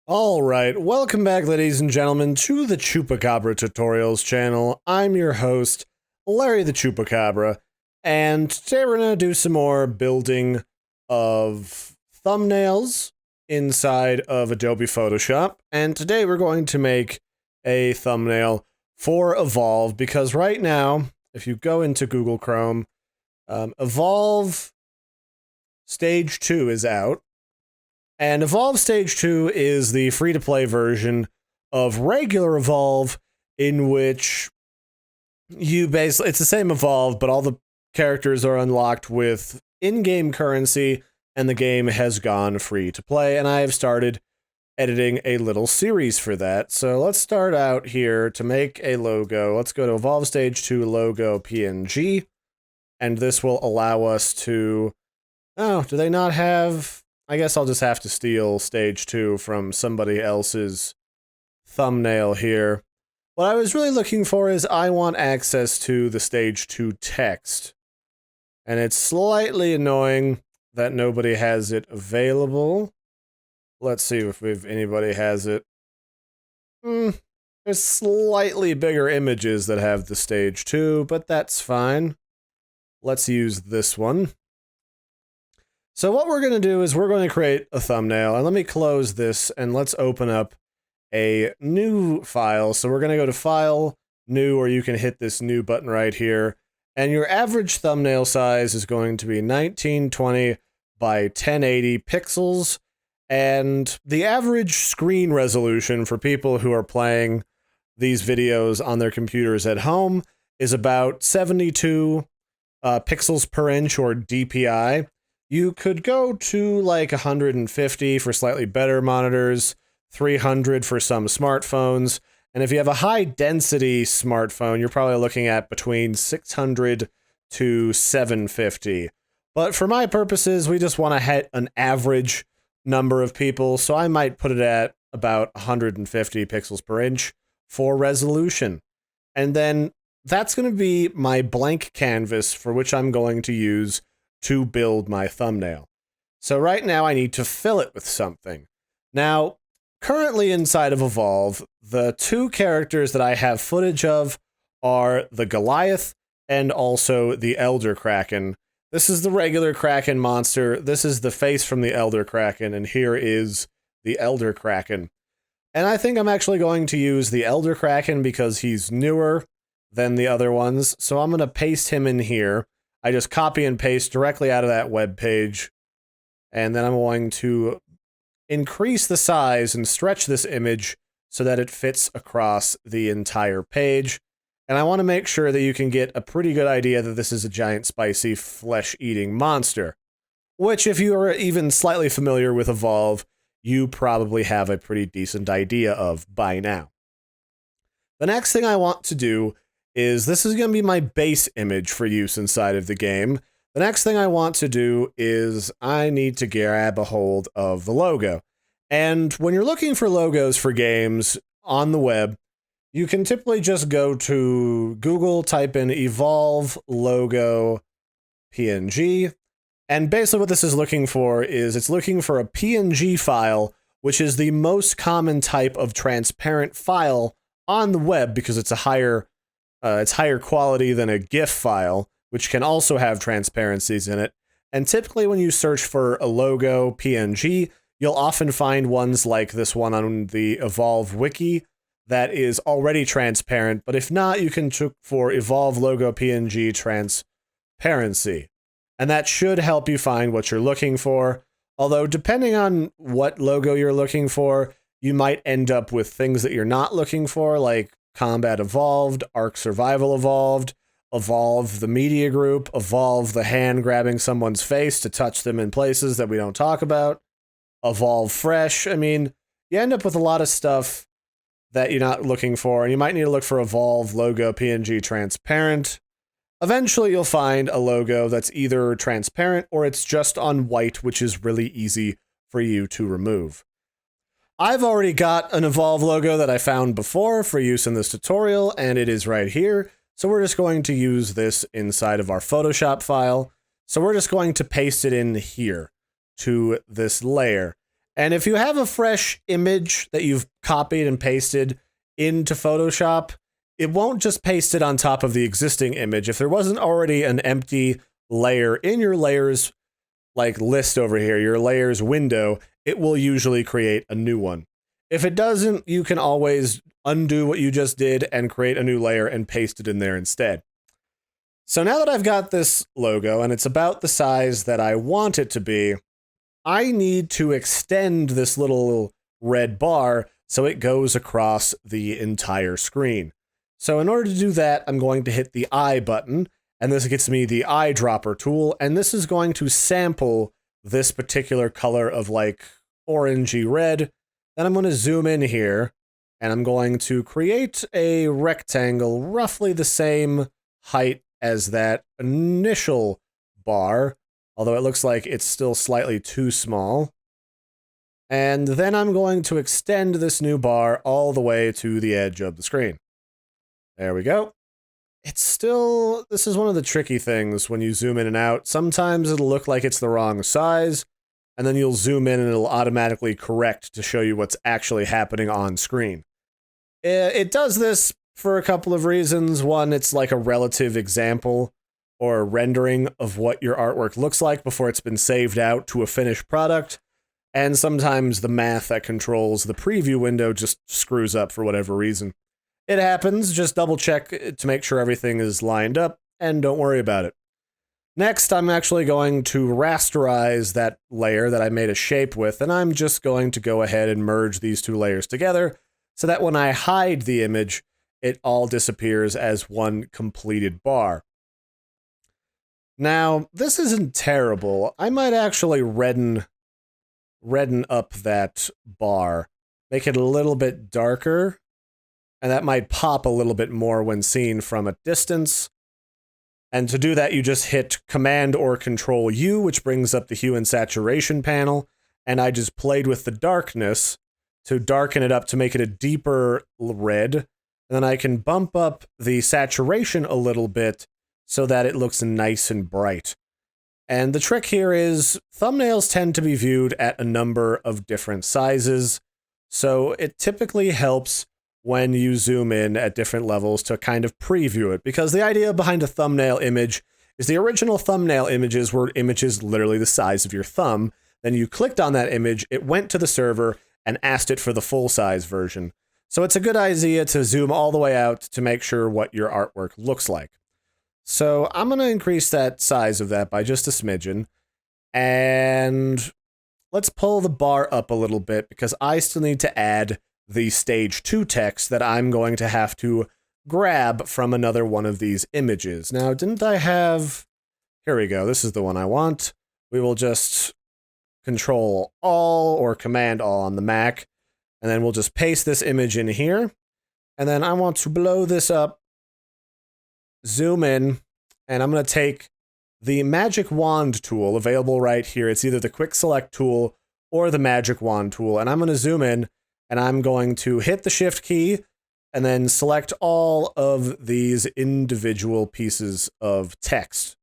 Alright, welcome back ladies and gentlemen to the Chupacabra tutorials channel. I'm your host, Larry the Chupacabra, and today we're going to do some more building of thumbnails inside of Adobe Photoshop, and today we're going to make a thumbnail for Evolve, because right now, if you go into Google Chrome, Evolve Stage 2 is out. And Evolve Stage 2 is the free-to-play version of regular Evolve, in which it's the same Evolve, but all the characters are unlocked with in-game currency, and the game has gone free-to-play, and I have started editing a little series for that. So let's start out here to make a logo. Let's go to Evolve Stage 2 logo PNG, and this will allow us to... Oh, do they not have... I guess I'll just have to steal Stage 2 from somebody else's thumbnail here. What I was really looking for is I want access to the Stage 2 text. And it's slightly annoying that nobody has it available. Let's see if anybody has it. There's slightly bigger images that have the Stage 2, but that's fine. Let's use this one. So what we're going to do is we're going to create a thumbnail, and let me close this, and let's open up a new file. So we're going to go to File, New, or you can hit this New button right here, and your average thumbnail size is going to be 1920 by 1080 pixels, and the average screen resolution for people who are playing these videos on their computers at home is about 72 pixels per inch, or DPI. You could go to like 150 for slightly better monitors, 300 for some smartphones, and if you have a high density smartphone, you're probably looking at between 600 to 750. But for my purposes, we just want to hit an average number of people, so I might put it at about 150 pixels per inch for resolution. And then that's going to be my blank canvas for which I'm going to use to build my thumbnail. So right now I need to fill it with something. Now, currently inside of Evolve, the two characters that I have footage of are the Goliath and also the Elder Kraken. This is the regular Kraken monster, this is the face from the Elder Kraken, and here is the Elder Kraken. And I think I'm actually going to use the Elder Kraken because he's newer than the other ones, so I'm going to paste him in here. I just copy and paste directly out of that web page, and then I'm going to increase the size and stretch this image so that it fits across the entire page. And I want to make sure that you can get a pretty good idea that this is a giant spicy flesh-eating monster, which if you are even slightly familiar with Evolve, you probably have a pretty decent idea of by now. The next thing I want to do is this is going to be my base image for use inside of the game. The next thing I want to do is I need to grab a hold of the logo. And when you're looking for logos for games on the web, you can typically just go to Google, type in Evolve logo PNG, and basically what this is looking for is it's looking for a PNG file, which is the most common type of transparent file on the web because it's higher quality than a GIF file, which can also have transparencies in it. And typically when you search for a logo PNG, you'll often find ones like this one on the Evolve wiki that is already transparent, but if not, you can look for Evolve logo PNG transparency. And that should help you find what you're looking for. Although depending on what logo you're looking for, you might end up with things that you're not looking for, like Combat Evolved, Ark Survival Evolved, Evolve the Media Group, Evolve the hand grabbing someone's face to touch them in places that we don't talk about, Evolve Fresh. I mean, you end up with a lot of stuff that you're not looking for, and you might need to look for Evolve logo PNG transparent. Eventually you'll find a logo that's either transparent or it's just on white, which is really easy for you to remove. I've already got an Evolve logo that I found before for use in this tutorial, and it is right here. So we're just going to use this inside of our Photoshop file. So we're just going to paste it in here to this layer. And if you have a fresh image that you've copied and pasted into Photoshop, it won't just paste it on top of the existing image. If there wasn't already an empty layer in your layers like list over here, your layers window, it will usually create a new one. If it doesn't, you can always undo what you just did and create a new layer and paste it in there instead. So now that I've got this logo and it's about the size that I want it to be, I need to extend this little red bar so it goes across the entire screen. So in order to do that, I'm going to hit the I button, and this gets me the Eyedropper tool, and this is going to sample this particular color of like orangey red. Then I'm going to zoom in here, and I'm going to create a rectangle roughly the same height as that initial bar, although it looks like it's still slightly too small. And then I'm going to extend this new bar all the way to the edge of the screen. There we go. It's still, this is one of the tricky things when you zoom in and out. Sometimes it'll look like it's the wrong size, and then you'll zoom in and it'll automatically correct to show you what's actually happening on screen. It does this for a couple of reasons. One, it's like a relative example or rendering of what your artwork looks like before it's been saved out to a finished product. And sometimes the math that controls the preview window just screws up for whatever reason. It happens, just double check to make sure everything is lined up, and don't worry about it. Next, I'm actually going to rasterize that layer that I made a shape with, and I'm just going to go ahead and merge these two layers together so that when I hide the image, it all disappears as one completed bar. Now, this isn't terrible. I might actually redden up that bar, make it a little bit darker, and that might pop a little bit more when seen from a distance. And to do that, you just hit Command or Control U, which brings up the Hue and Saturation panel, and I just played with the darkness to darken it up to make it a deeper red, and then I can bump up the saturation a little bit so that it looks nice and bright. And the trick here is thumbnails tend to be viewed at a number of different sizes, so it typically helps when you zoom in at different levels to kind of preview it, because the idea behind a thumbnail image is the original thumbnail images were images literally the size of your thumb. Then you clicked on that image, it went to the server and asked it for the full-size version. So it's a good idea to zoom all the way out to make sure what your artwork looks like. So I'm going to increase that size of that by just a smidgen, and let's pull the bar up a little bit because I still need to add the stage 2 text that I'm going to have to grab from another one of these images. Now, didn't I have... Here we go, this is the one I want. We will just Control All or Command All on the Mac, and then we'll just paste this image in here. And then I want to blow this up, zoom in, and I'm going to take the Magic Wand tool available right here. It's either the Quick Select tool or the Magic Wand tool, and I'm going to zoom in, and I'm going to hit the Shift key and then select all of these individual pieces of text.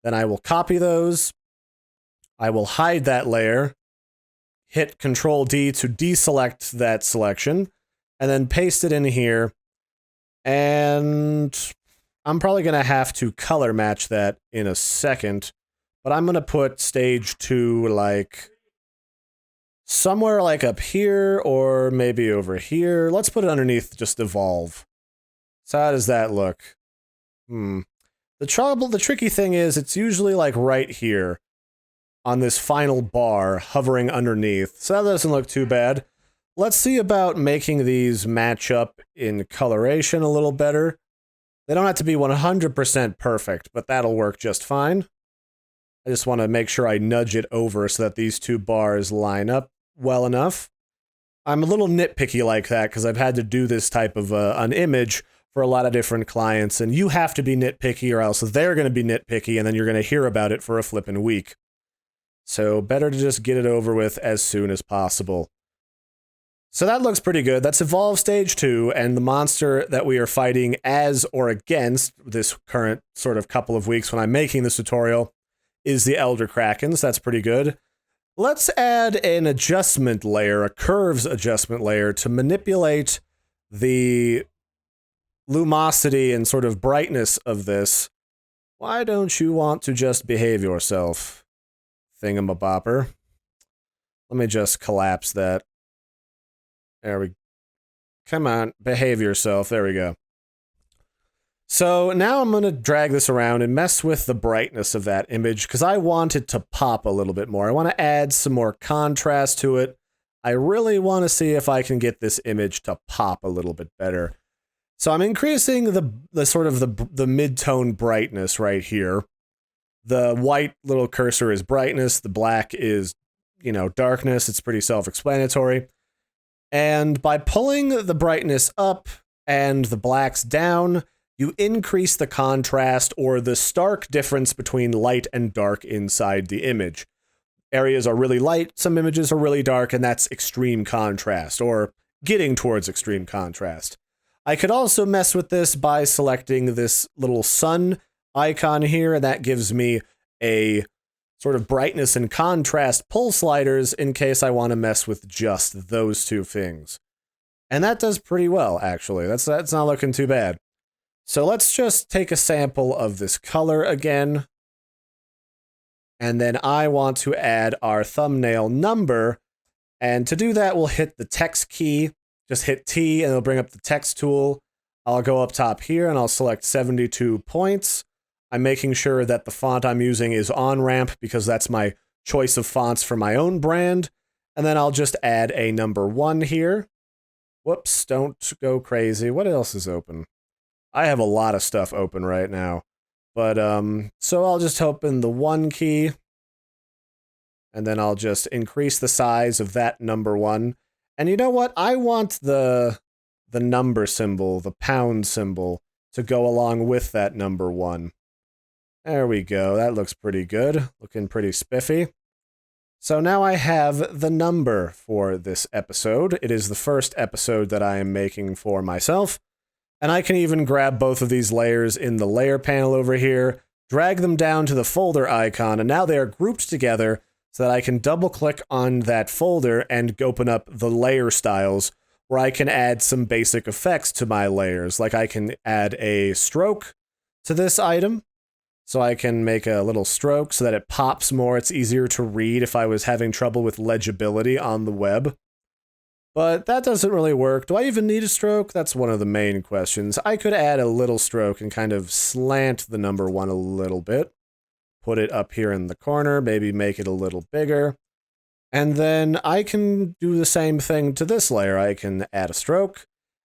Then I will copy those. I will hide that layer, hit Control D to deselect that selection, and then paste it in here. And I'm probably going to have to color match that in a second, but I'm going to put stage 2 like somewhere like up here or maybe over here. Let's put it underneath just evolve. So how does that look? The tricky thing is it's usually like right here on this final bar hovering underneath. So that doesn't look too bad. Let's see about making these match up in coloration a little better. They don't have to be 100% perfect, but that'll work just fine. I just want to make sure I nudge it over so that these two bars line up well enough. I'm a little nitpicky like that because I've had to do this type of an image for a lot of different clients, and you have to be nitpicky or else they're going to be nitpicky and then you're going to hear about it for a flippin' week. So better to just get it over with as soon as possible. So that looks pretty good. That's Evolve Stage 2, and the monster that we are fighting as or against this current sort of couple of weeks when I'm making this tutorial is the Elder Krakens. That's pretty good. Let's add an adjustment layer, a curves adjustment layer, to manipulate the lumosity and sort of brightness of this. Why don't you want to just behave yourself, thingamabopper? Let me just collapse that. There we go. Come on, behave yourself. There we go. So now I'm going to drag this around and mess with the brightness of that image because I want it to pop a little bit more. I want to add some more contrast to it. I really want to see if I can get this image to pop a little bit better. So I'm increasing the sort of the mid-tone brightness right here. The white little cursor is brightness. The black is, darkness. It's pretty self-explanatory. And by pulling the brightness up and the blacks down, you increase the contrast or the stark difference between light and dark inside the image. Areas are really light, some images are really dark, and that's extreme contrast, or getting towards extreme contrast. I could also mess with this by selecting this little sun icon here, and that gives me a sort of brightness and contrast pull sliders in case I want to mess with just those two things. And that does pretty well, actually. That's not looking too bad. So let's just take a sample of this color again. And then I want to add our thumbnail number. And to do that, we'll hit the text key. Just hit T and it'll bring up the text tool. I'll go up top here and I'll select 72 points. I'm making sure that the font I'm using is on-ramp because that's my choice of fonts for my own brand. And then I'll just add a number 1 here. Whoops, don't go crazy. What else is open? I have a lot of stuff open right now. But, so I'll just open the 1 key. And then I'll just increase the size of that number 1. And you know what? I want the number symbol, the pound symbol, to go along with that number 1. There we go. That looks pretty good. Looking pretty spiffy. So now I have the number for this episode. It is the first episode that I am making for myself. And I can even grab both of these layers in the layer panel over here, drag them down to the folder icon, and now they are grouped together so that I can double click on that folder and open up the layer styles where I can add some basic effects to my layers. Like I can add a stroke to this item. So I can make a little stroke so that it pops more. It's easier to read if I was having trouble with legibility on the web. But that doesn't really work. Do I even need a stroke? That's one of the main questions. I could add a little stroke and kind of slant the number 1 a little bit. Put it up here in the corner, maybe make it a little bigger. And then I can do the same thing to this layer. I can add a stroke.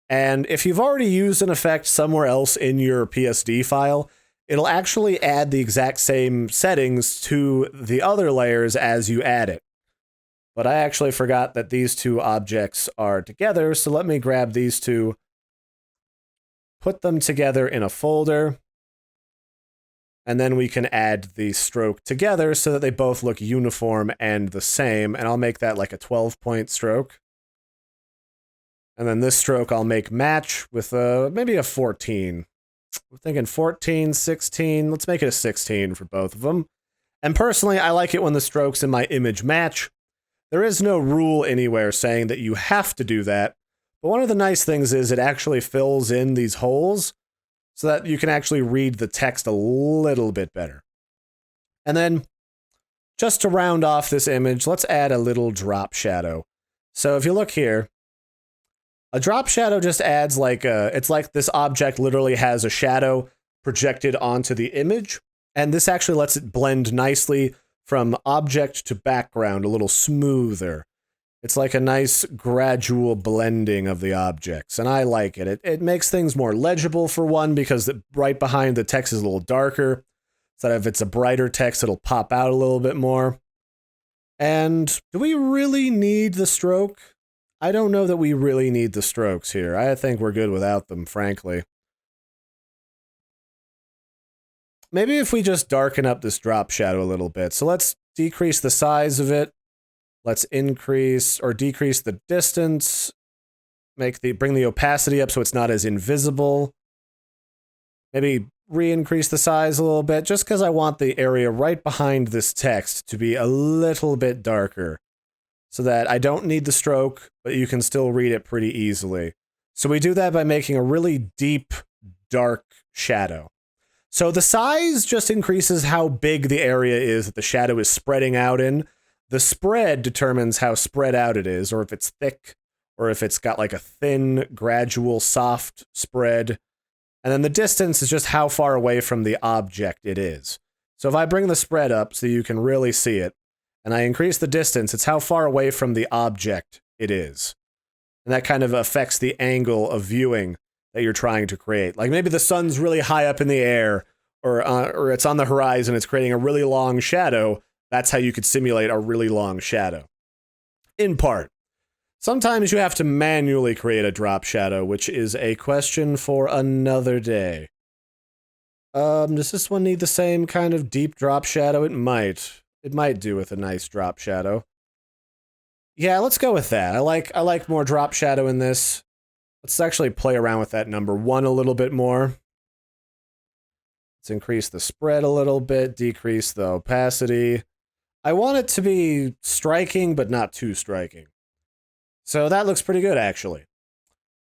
And if you've already used an effect somewhere else in your PSD file, it'll actually add the exact same settings to the other layers as you add it. But I actually forgot that these two objects are together, so let me grab these two, put them together in a folder, and then we can add the stroke together so that they both look uniform and the same, and I'll make that like a 12-point stroke. And then this stroke I'll make match with maybe a 14. We're thinking 14, 16. Let's make it a 16 for both of them. And personally, I like it when the strokes in my image match. There is no rule anywhere saying that you have to do that. But one of the nice things is it actually fills in these holes so that you can actually read the text a little bit better. And then, just to round off this image, let's add a little drop shadow. So if you look here, a drop shadow just adds it's like this object literally has a shadow projected onto the image, and this actually lets it blend nicely from object to background, a little smoother. It's like a nice gradual blending of the objects, and I like it. It makes things more legible for one, because right behind the text is a little darker, so that if it's a brighter text, it'll pop out a little bit more. And do we really need the stroke? I don't know that we really need the strokes here. I think we're good without them, frankly. Maybe if we just darken up this drop shadow a little bit. So let's decrease the size of it. Let's increase or decrease the distance. Bring the opacity up so it's not as invisible. Maybe re-increase the size a little bit just because I want the area right behind this text to be a little bit darker so that I don't need the stroke, but you can still read it pretty easily. So we do that by making a really deep, dark shadow. So the size just increases how big the area is that the shadow is spreading out in. The spread determines how spread out it is, or if it's thick, or if it's got like a thin, gradual, soft spread. And then the distance is just how far away from the object it is. So if I bring the spread up so you can really see it, and I increase the distance, it's how far away from the object it is. And that kind of affects the angle of viewing that you're trying to create. Like maybe the sun's really high up in the air, or it's on the horizon, it's creating a really long shadow. That's how you could simulate a really long shadow. In part. Sometimes you have to manually create a drop shadow, which is a question for another day. Does this one need the same kind of deep drop shadow? It might. It might do with a nice drop shadow. Yeah, let's go with that. I like more drop shadow in this. Let's actually play around with that number 1 a little bit more. Let's increase the spread a little bit, decrease the opacity. I want it to be striking, but not too striking. So that looks pretty good, actually.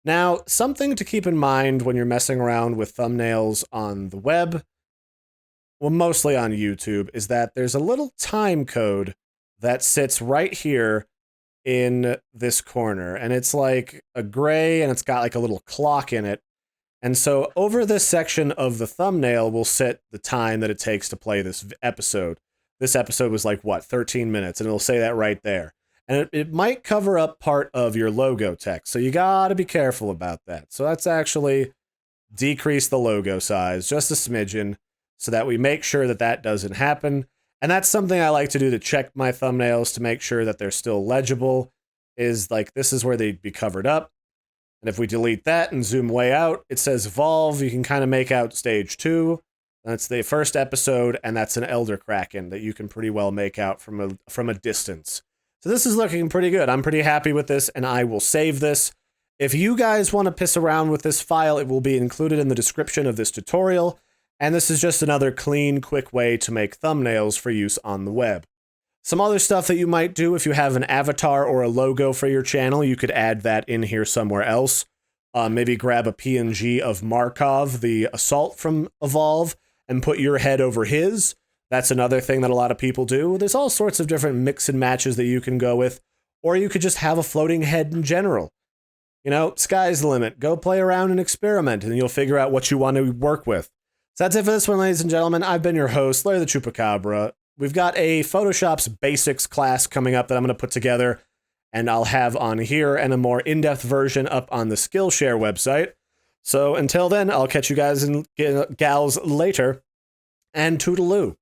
Now, something to keep in mind when you're messing around with thumbnails on the web, well, mostly on YouTube, is that there's a little time code that sits right here in this corner, and it's like a gray, and it's got like a little clock in it. And so over this section of the thumbnail will sit the time that it takes to play this episode. This episode was like, what, 13 minutes, and it'll say that right there. And it might cover up part of your logo text, so you gotta be careful about that. So let's actually decrease the logo size just a smidgen so that we make sure that that doesn't happen. And that's something I like to do to check my thumbnails to make sure that they're still legible, is like this is where they'd be covered up. And if we delete that and zoom way out, it says Evolve. You can kind of make out stage 2. That's the first episode, and that's an Elder Kraken that you can pretty well make out from a distance. So this is looking pretty good. I'm pretty happy with this, and I will save this. If you guys want to piss around with this file, it will be included in the description of this tutorial. And this is just another clean, quick way to make thumbnails for use on the web. Some other stuff that you might do if you have an avatar or a logo for your channel, you could add that in here somewhere else. Maybe grab a PNG of Markov, the assault from Evolve, and put your head over his. That's another thing that a lot of people do. There's all sorts of different mix and matches that you can go with, or you could just have a floating head in general. You know, sky's the limit. Go play around and experiment, and you'll figure out what you want to work with. So that's it for this one, ladies and gentlemen. I've been your host, Larry the Chupacabra. We've got a Photoshop's Basics class coming up that I'm going to put together, and I'll have on here, and a more in-depth version up on the Skillshare website. So until then, I'll catch you guys and gals later, and toodaloo.